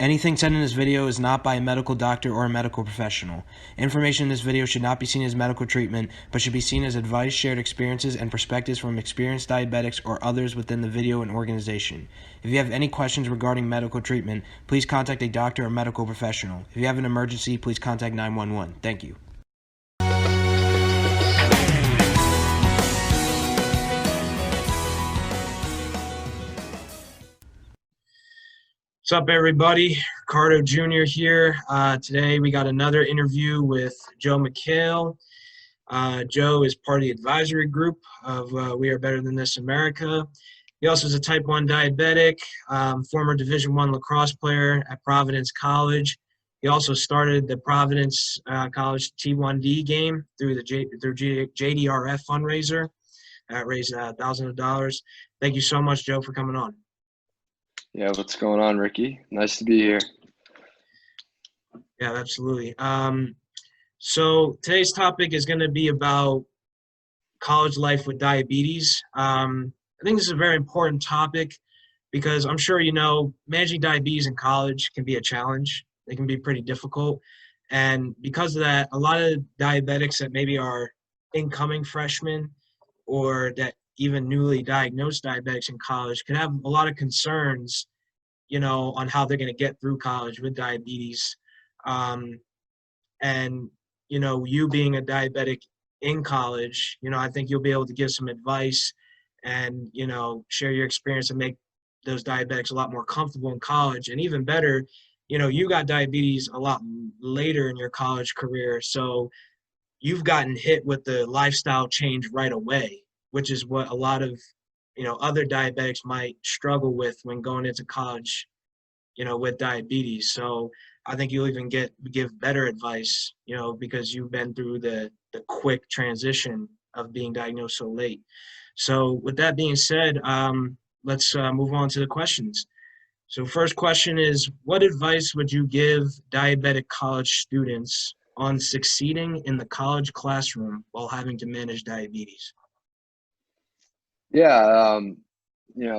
Anything said in this video is not by a medical doctor or a medical professional. Information in this video should not be seen as medical treatment, but should be seen as advice, shared experiences, and perspectives from experienced diabetics or others within the video and organization. If you have any questions regarding medical treatment, please contact a doctor or medical professional. If you have an emergency, please contact 911. Thank you. What's up, everybody? Ricardo Jr. here. Today we got another interview with Joe McHale. Joe is part of the advisory group of We Are Better Than This America. He also is a type 1 diabetic, former Division I lacrosse player at Providence College. He also started the Providence College T1D game through the JDRF fundraiser. Raised thousands of dollars. Thank you so much, Joe, for coming on. Yeah, what's going on, Ricky? Nice to be here. Yeah, absolutely. So today's topic is going to be about college life with diabetes. I think this is a very important topic because I'm sure you know managing diabetes in college can be a challenge. It can be pretty difficult. And because of that, a lot of diabetics that maybe are incoming freshmen or that even newly diagnosed diabetics in college could have a lot of concerns, you know, on how they're going to get through college with diabetes. And, you know, you being a diabetic in college, you know, I think you'll be able to give some advice and, you know, share your experience and make those diabetics a lot more comfortable in college. And even better, you know, you got diabetes a lot later in your college career. So you've gotten hit with the lifestyle change right away, which is what a lot of, you know, other diabetics might struggle with when going into college, you know, with diabetes. So I think you'll even give better advice, you know, because you've been through the quick transition of being diagnosed so late. So with that being said, let's move on to the questions. So first question is, what advice would you give diabetic college students on succeeding in the college classroom while having to manage diabetes? Yeah,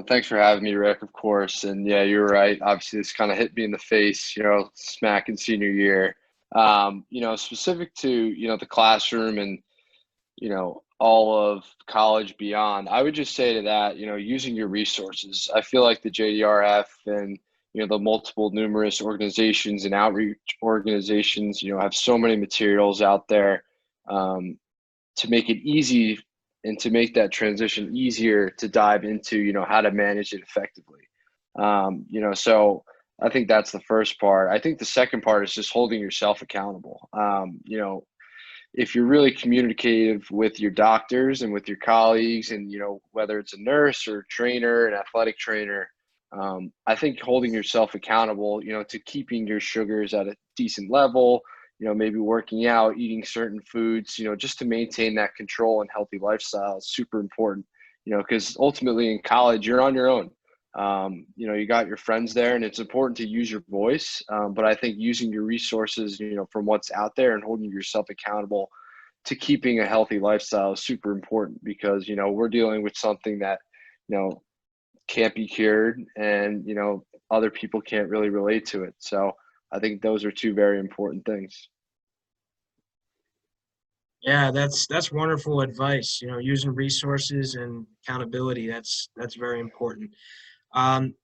thanks for having me, Rick, of course. And yeah, you're right. Obviously, this kind of hit me in the face, smack in senior year. Specific to, the classroom and, all of college beyond, I would just say to that, using your resources. I feel like the JDRF and, the multiple numerous organizations and outreach organizations, have so many materials out there to make it easy and to make that transition easier to dive into, how to manage it effectively. So I think that's the first part. I think the second part is just holding yourself accountable. If you're really communicative with your doctors and with your colleagues and, whether it's a nurse or trainer, an athletic trainer, I think holding yourself accountable, to keeping your sugars at a decent level, maybe working out, eating certain foods, just to maintain that control and healthy lifestyle is super important, because ultimately in college, you're on your own. You got your friends there and it's important to use your voice. But I think using your resources, from what's out there and holding yourself accountable to keeping a healthy lifestyle is super important because, we're dealing with something that, can't be cured and, other people can't really relate to it. So I think those are two very important things. Yeah, that's wonderful advice. You know, using resources and accountability, that's very important.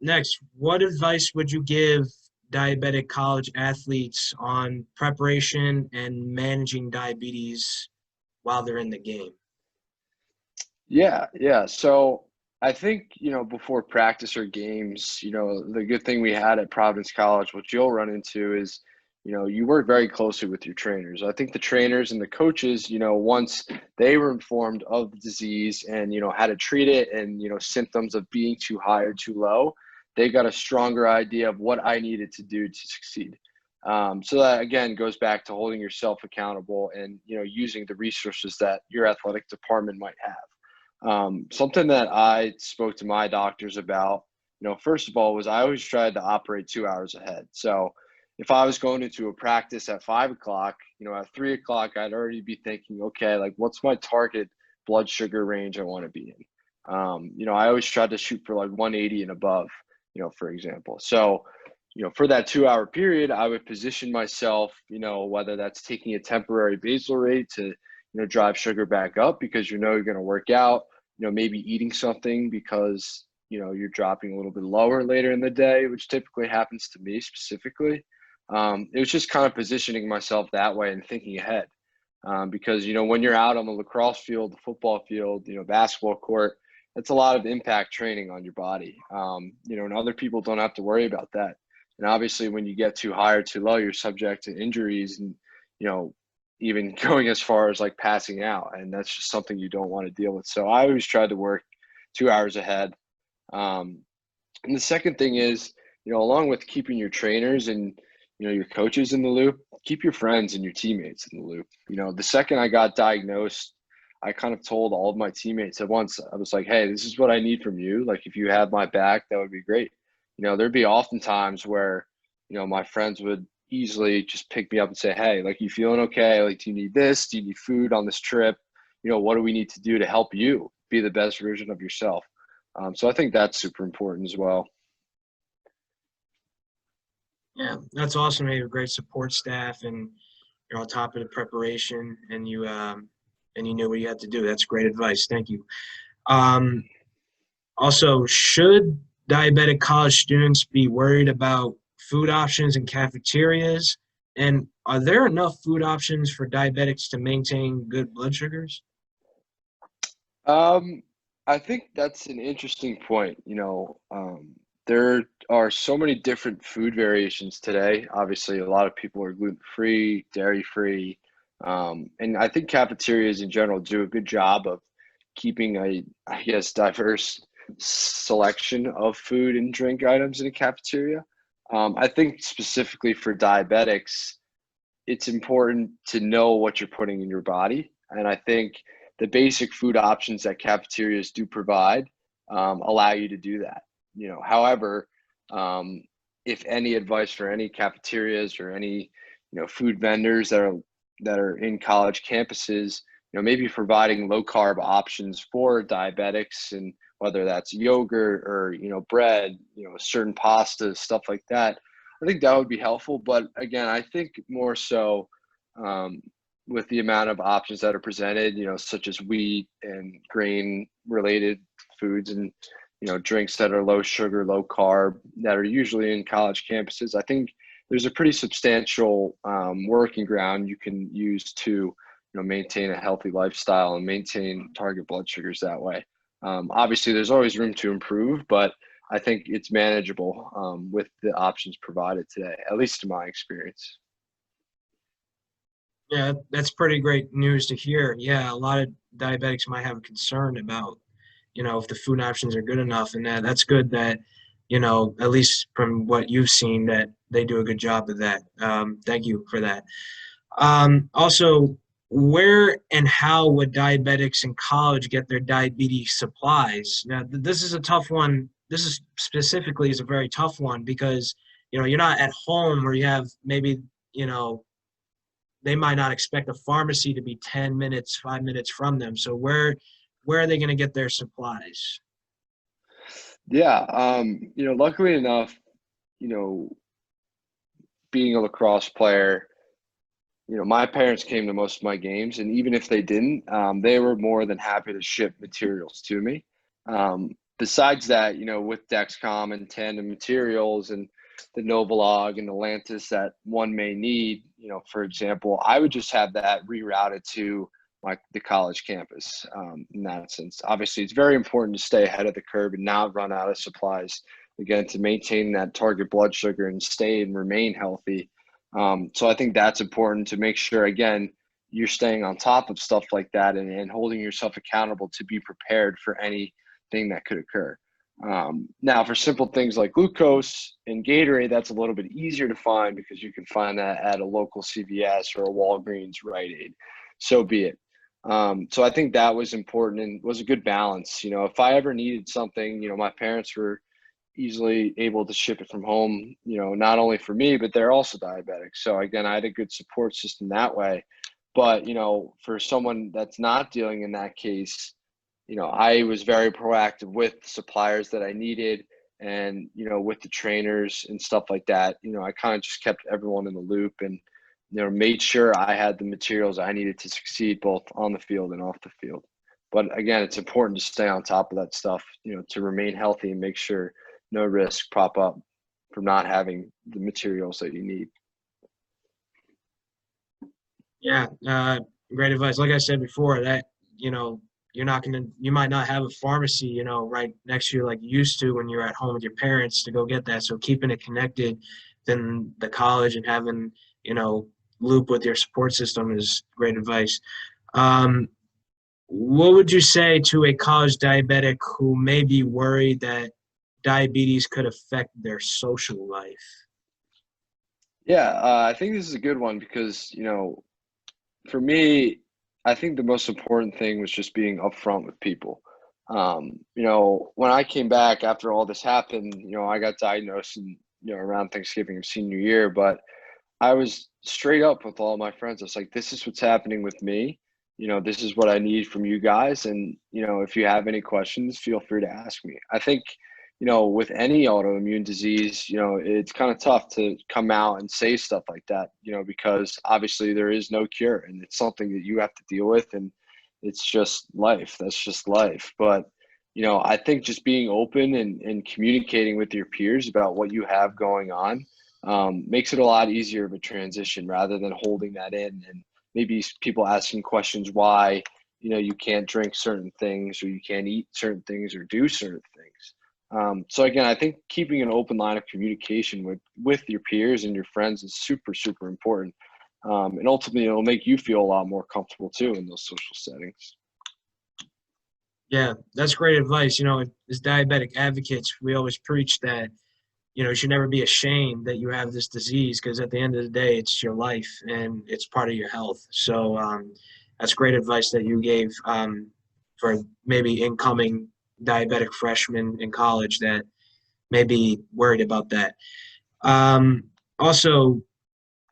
Next, what advice would you give diabetic college athletes on preparation and managing diabetes while they're in the game? Yeah. So I think, before practice or games, the good thing we had at Providence College, what you'll run into is, you work very closely with your trainers. I think the trainers and the coaches, once they were informed of the disease and, how to treat it and, symptoms of being too high or too low, they got a stronger idea of what I needed to do to succeed. So that, again, goes back to holding yourself accountable and, using the resources that your athletic department might have. Something that I spoke to my doctors about, first of all, was I always tried to operate 2 hours ahead. So if I was going into a practice at 5 o'clock, at 3 o'clock, I'd already be thinking, okay, like what's my target blood sugar range I want to be in? I always tried to shoot for like 180 and above, for example. So, for that 2 hour period, I would position myself, whether that's taking a temporary basal rate to, drive sugar back up because you're going to work out, maybe eating something because, you're dropping a little bit lower later in the day, which typically happens to me specifically. It was just kind of positioning myself that way and thinking ahead. Because, when you're out on the lacrosse field, the football field, basketball court, that's a lot of impact training on your body. And other people don't have to worry about that. And obviously when you get too high or too low, you're subject to injuries and, even going as far as like passing out. And that's just something you don't want to deal with. So I always tried to work 2 hours ahead. And the second thing is, along with keeping your trainers and, your coaches in the loop, keep your friends and your teammates in the loop. The second I got diagnosed, I kind of told all of my teammates at once. I was like, hey, this is what I need from you. Like, if you had my back, that would be great. There'd be often times where, my friends would easily just pick me up and say, hey, like, you feeling okay? Like, do you need this? Do you need food on this trip? What do we need to do to help you be the best version of yourself? So I think that's super important as well. Yeah, that's awesome. You have a great support staff, and you're on top of the preparation, and you knew what you had to do. That's great advice. Thank you. Um, Also, should diabetic college students be worried about food options in cafeterias? And are there enough food options for diabetics to maintain good blood sugars? Um, I think that's an interesting point. There are so many different food variations today. Obviously, a lot of people are gluten-free, dairy-free, and I think cafeterias in general do a good job of keeping I guess, diverse selection of food and drink items in a cafeteria. I think specifically for diabetics, it's important to know what you're putting in your body. And I think the basic food options that cafeterias do provide allow you to do that. However, if any advice for any cafeterias or any, food vendors that are in college campuses, maybe providing low carb options for diabetics, and whether that's yogurt or, bread, certain pastas, stuff like that, I think that would be helpful. But again, I think more so um, with the amount of options that are presented, such as wheat and grain related foods and, drinks that are low sugar, low carb, that are usually in college campuses. I think there's a pretty substantial working ground you can use to, maintain a healthy lifestyle and maintain target blood sugars that way. Obviously, there's always room to improve, but I think it's manageable with the options provided today, at least in my experience. Yeah, that's pretty great news to hear. Yeah, a lot of diabetics might have a concern about, if the food options are good enough, and that's good that, at least from what you've seen, that they do a good job of that. Thank you for that. Also, where and how would diabetics in college get their diabetes supplies? Now, this is a tough one. This is specifically is a very tough one because, you're not at home where you have maybe, they might not expect a pharmacy to be 10 minutes, 5 minutes from them. So where are they going to get their supplies? Yeah, luckily enough, being a lacrosse player, my parents came to most of my games, and even if they didn't, they were more than happy to ship materials to me. Besides that, with Dexcom and Tandem Materials and the Novolog and Atlantis that one may need, for example, I would just have that rerouted to the college campus. In that sense, obviously, it's very important to stay ahead of the curve and not run out of supplies. Again, to maintain that target blood sugar and stay and remain healthy. So I think that's important to make sure, again, you're staying on top of stuff like that and holding yourself accountable to be prepared for anything that could occur. Now, for simple things like glucose and Gatorade, that's a little bit easier to find because you can find that at a local CVS or a Walgreens, Rite Aid. So be it. So I think that was important and was a good balance. If I ever needed something, my parents were easily able to ship it from home, not only for me, but they're also diabetic. So again, I had a good support system that way. But, for someone that's not dealing in that case, I was very proactive with suppliers that I needed. And, with the trainers and stuff like that, I kind of just kept everyone in the loop and, made sure I had the materials I needed to succeed both on the field and off the field. But again, it's important to stay on top of that stuff, to remain healthy and make sure no risks pop up from not having the materials that you need. Yeah, great advice. Like I said before, that you might not have a pharmacy, right next to you like you used to when you're at home with your parents to go get that. So keeping it connected, then the college and having loop with your support system is great advice. Um, what would you say to a college diabetic who may be worried that diabetes could affect their social life? Yeah, I think this is a good one because, for me, I think the most important thing was just being upfront with people. When I came back after all this happened, I got diagnosed around Thanksgiving of senior year, but I was straight up with all my friends. I was like, this is what's happening with me. This is what I need from you guys. And, if you have any questions, feel free to ask me. I think, with any autoimmune disease, it's kind of tough to come out and say stuff like that, because obviously there is no cure and it's something that you have to deal with. And it's just life. That's just life. But, I think just being open and communicating with your peers about what you have going on makes it a lot easier of a transition rather than holding that in and maybe people asking questions why you can't drink certain things or you can't eat certain things or do certain things. So again, I think keeping an open line of communication with your peers and your friends is super, super important. And ultimately, it'll make you feel a lot more comfortable too in those social settings. Yeah, that's great advice. As diabetic advocates, we always preach that you should never be ashamed that you have this disease, because at the end of the day, it's your life and it's part of your health. So that's great advice that you gave for maybe incoming diabetic freshmen in college that may be worried about that. Um, Also,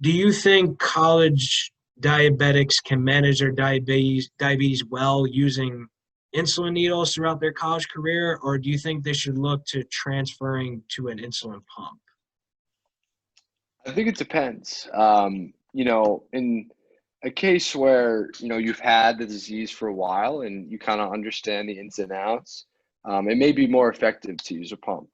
do you think college diabetics can manage their diabetes well using insulin needles throughout their college career, or do you think they should look to transferring to an insulin pump? I think it depends. In a case where, you've had the disease for a while and you kind of understand the ins and outs, it may be more effective to use a pump.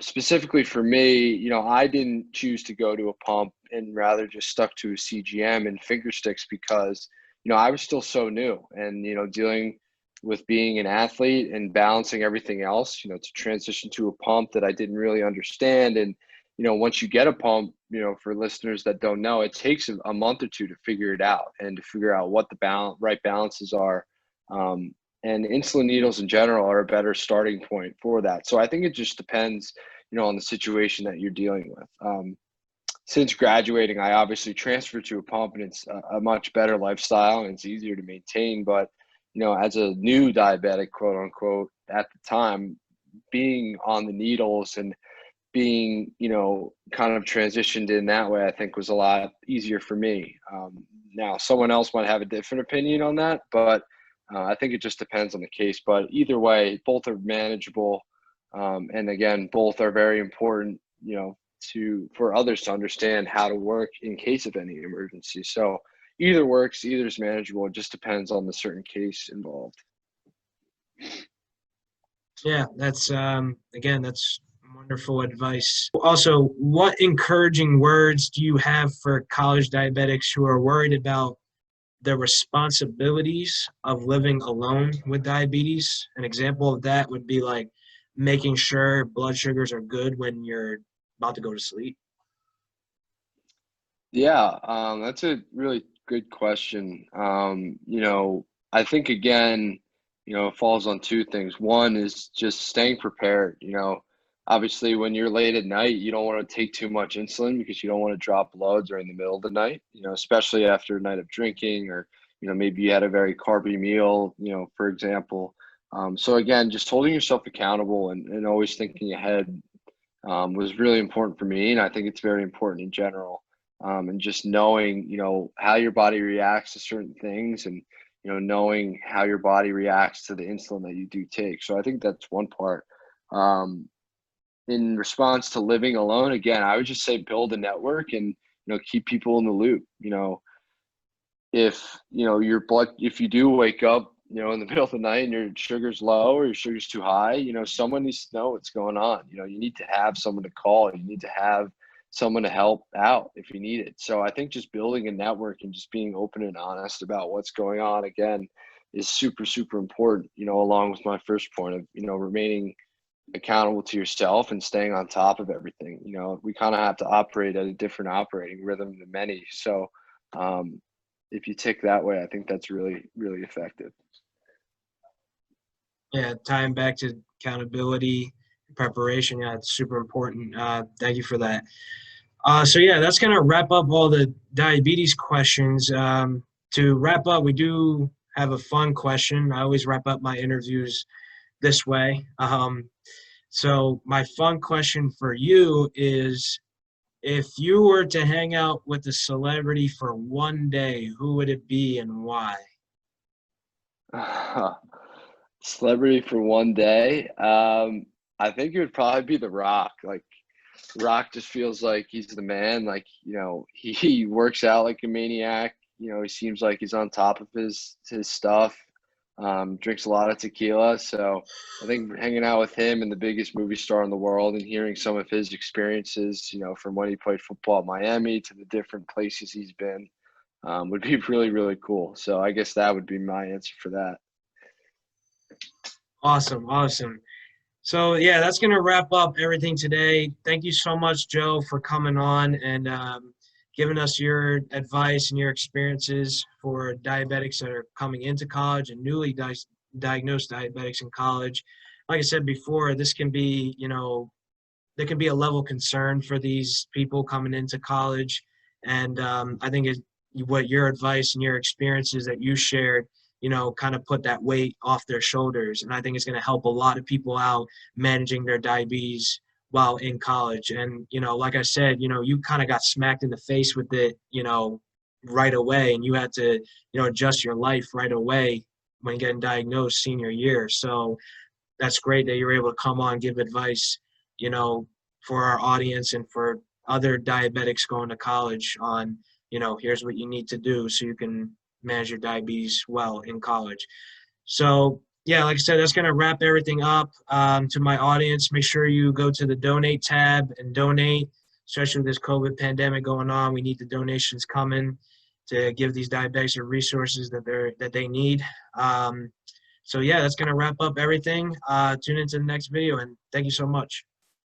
Specifically for me, I didn't choose to go to a pump and rather just stuck to a CGM and finger sticks because, I was still so new and, dealing with being an athlete and balancing everything else, to transition to a pump that I didn't really understand. And, once you get a pump, for listeners that don't know, it takes a month or two to figure it out and to figure out what the right balances are. Um, and insulin needles in general are a better starting point for that. So I think it just depends, on the situation that you're dealing with. Since graduating, I obviously transferred to a pump, and it's a much better lifestyle and it's easier to maintain. But as a new diabetic, quote unquote, at the time, being on the needles and being, kind of transitioned in that way, I think was a lot easier for me. Now, someone else might have a different opinion on that, but I think it just depends on the case. But either way, both are manageable. And again, both are very important, for others to understand how to work in case of any emergency. So either works, either is manageable. It just depends on the certain case involved. Yeah, that's again, that's wonderful advice. Also, what encouraging words do you have for college diabetics who are worried about the responsibilities of living alone with diabetes? An example of that would be like making sure blood sugars are good when you're about to go to sleep. Yeah, that's a really good question. I think again, it falls on two things. One is just staying prepared. Obviously, when you're late at night, you don't want to take too much insulin because you don't want to drop blood during the middle of the night, especially after a night of drinking or, maybe you had a very carby meal, for example. So again, just holding yourself accountable and always thinking ahead was really important for me. And I think it's very important in general. And just knowing, how your body reacts to certain things and, knowing how your body reacts to the insulin that you do take. So I think that's one part. in response to living alone, again, I would just say build a network and, keep people in the loop. If, if you do wake up, in the middle of the night and your sugar's low or your sugar's too high, someone needs to know what's going on. You need to have someone to call. You need to have someone to help out if you need it. So I think just building a network and just being open and honest about what's going on, again, is super, super important, along with my first point of, remaining accountable to yourself and staying on top of everything. We kind of have to operate at a different operating rhythm than many. So if you tick that way, I think that's really, really effective. Yeah, tying back to accountability, preparation, yeah, it's super important. Thank you for that. So yeah, that's gonna wrap up all the diabetes questions. To wrap up, we do have a fun question. I always wrap up my interviews this way. So my fun question for you is, if you were to hang out with a celebrity for one day, who would it be and why? Celebrity for one day. I think it would probably be The Rock. Like, Rock just feels like he's the man. Like, he works out like a maniac. He seems like he's on top of his stuff. Drinks a lot of tequila. So I think hanging out with him and the biggest movie star in the world and hearing some of his experiences, from when he played football at Miami to the different places he's been, would be really, really cool. So I guess that would be my answer for that. Awesome, awesome. So yeah, that's gonna wrap up everything today. Thank you so much, Joe, for coming on and giving us your advice and your experiences for diabetics that are coming into college and newly diagnosed diabetics in college. Like I said before, this can be, there can be a level concern for these people coming into college, and I think what your advice and your experiences that you shared, kind of put that weight off their shoulders. And I think it's going to help a lot of people out managing their diabetes while in college. And, like I said, you kind of got smacked in the face with it, right away. And you had to, adjust your life right away when getting diagnosed senior year. So that's great that you're able to come on, give advice, for our audience and for other diabetics going to college on, here's what you need to do so you can manage your diabetes well in college. So yeah, like I said, that's going to wrap everything up. To my audience, make sure you go to the donate tab and donate, especially with this COVID pandemic going on. We need the donations coming to give these diabetics the resources that they need. So yeah, that's going to wrap up everything. Tune into the next video, and thank you so much.